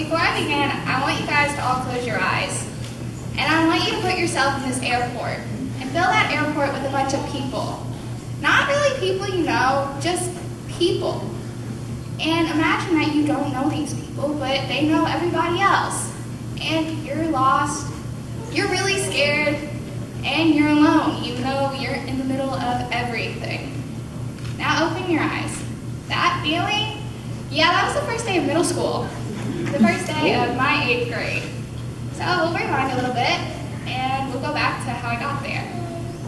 before I begin, I want you guys to all close your eyes. And I want you to put yourself in this airport and fill that airport with a bunch of people. Not really people you know, just people. And imagine that you don't know these people, but they know everybody else. And you're lost, you're really scared, and you're alone, even though you're in the middle of everything. Now open your eyes. That feeling? Yeah, that was the first day of middle school. The first day of my 8th grade. So we'll rewind a little bit, and we'll go back to how I got there.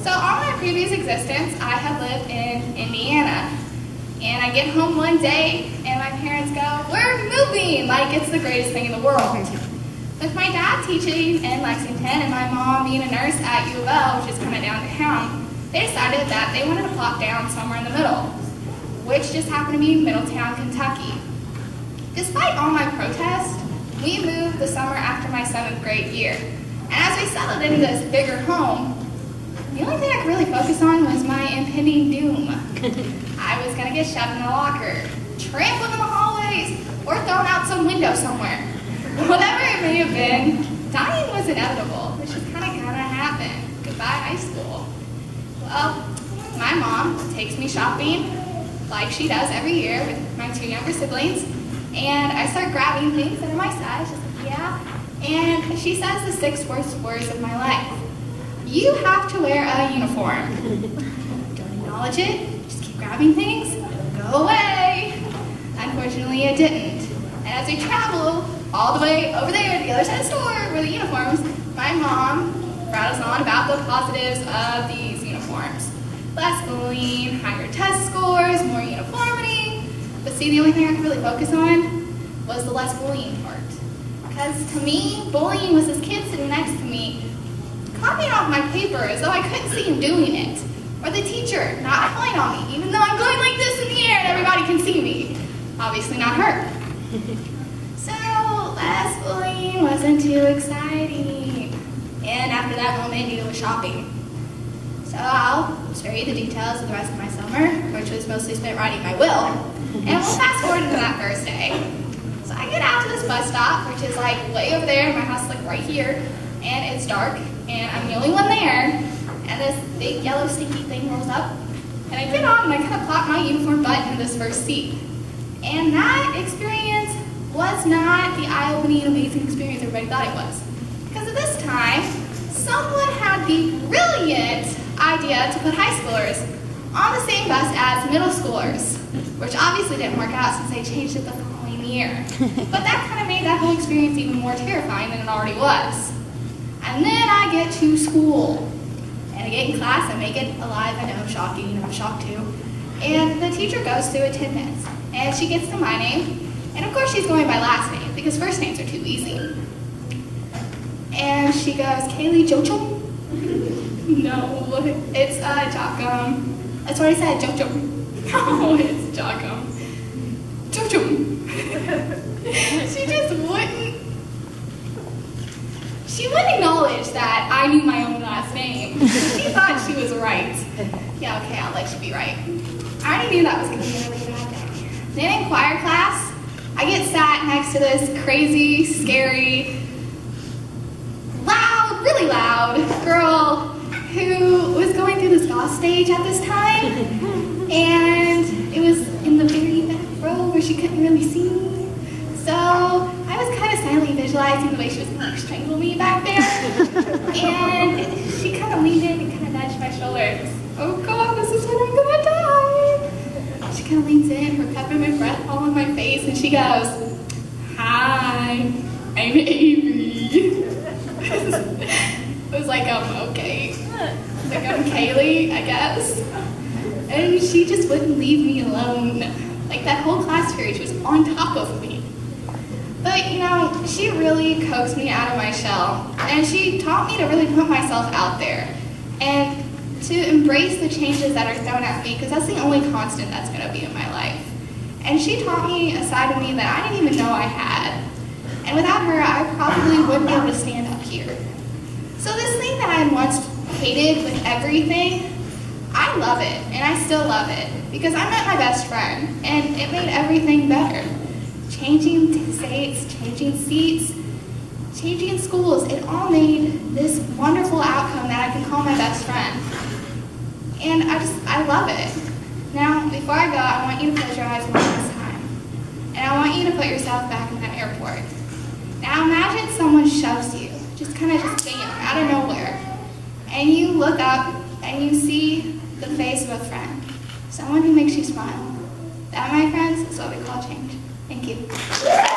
So all my previous existence, I had lived in Indiana. And I get home one day, and my parents go, "We're moving!" Like it's the greatest thing in the world. With my dad teaching in Lexington and my mom being a nurse at U of L, which is kind of downtown, they decided that they wanted to plop down somewhere in the middle, which just happened to be Middletown, Kentucky. Despite all my protests, we moved the summer after my 7th grade year. And as we settled into this bigger home, the only thing I could really focus on was my impending doom. I was going to get shoved in a locker, trampled in the hallways, or thrown out some window somewhere. Whatever it may have been, dying was inevitable, which is kind of gonna happen. Goodbye, high school. Well, my mom takes me shopping, like she does every year with my 2 younger siblings, and I start grabbing things that are my size, just like, yeah, and she says the 6 worst words of my life. You have to wear a uniform. Don't acknowledge it, just keep grabbing things, go away. Unfortunately, it didn't. And as we travel all the way over there to the other side of the store where the uniforms, my mom brought us on about the positives of these uniforms. Less bullying, higher test scores, more uniformity. But see, the only thing I could really focus on was the less bullying part. Because to me, bullying was this kid sitting next to me, copying off my paper as though I couldn't see him doing it. Or the teacher not pulling on me, even though I'm going like this in the air and everybody can see me. Obviously not her. So, less bullying wasn't too exciting. And after that moment, neither was shopping. So I'll spare you the details of the rest of my summer, which was mostly spent writing my will. And we'll fast forward to that first day. So I get out to this bus stop, which is like way over there, my house is like right here, and it's dark, and I'm the only one there, and this big yellow sticky thing rolls up, and I get on and I kind of plop my uniform butt in this first seat. And that experience was not the eye-opening, amazing experience everybody thought it was. Because at this time, someone had the brilliant idea to put high schoolers on the same bus as middle schoolers, which obviously didn't work out since they changed it the following year. But that kind of made that whole experience even more terrifying than it already was. And then I get to school, and I get in class and make it alive. I know, shocking, I'm shocked too. And the teacher goes through attendance, and she gets to my name, and of course she's going by last name, because first names are too easy. And she goes, "Kayley, Jochim?" No, it's Jochim. That's what I said, Jochim. No, it's Jochim. Jochim. She just wouldn't acknowledge that I knew my own last name. She thought she was right. Yeah, okay, I'll let you be right. I already knew that was going to be a really bad day. Then in choir class, I get sat next to this crazy, scary, loud, really loud girl who was going through this goth stage at this time. And it was in the very back row where she couldn't really see me. So I was kind of silently visualizing the way she was going to strangle me back there. And she kind of leaned in and kind of nudged my shoulder. Oh God, this is when I'm going to die. She kind of leans in, her peppermint breath all on my face, and she goes, "Hi, I'm Avery." It was like, okay. It's like, I'm Kayley, I guess. And she just wouldn't leave me alone. Like that whole class period, she was on top of me. But you know, she really coaxed me out of my shell, and she taught me to really put myself out there and to embrace the changes that are thrown at me, because that's the only constant that's going to be in my life. And she taught me a side of me that I didn't even know I had. And without her, I probably wouldn't be able to stand up here. So this thing that I once hated with everything, I love it, and I still love it, because I met my best friend, and it made everything better. changing states, changing seats, changing schools. It all made this wonderful outcome that I can call my best friend. And I love it. Now, before I go, I want you to close your eyes one last time. And I want you to put yourself back in that airport. Now imagine someone shoves you, just kind of just bam, out of nowhere. And you look up and you see the face of a friend. Someone who makes you smile. That, my friends, is what we call change. Thank you.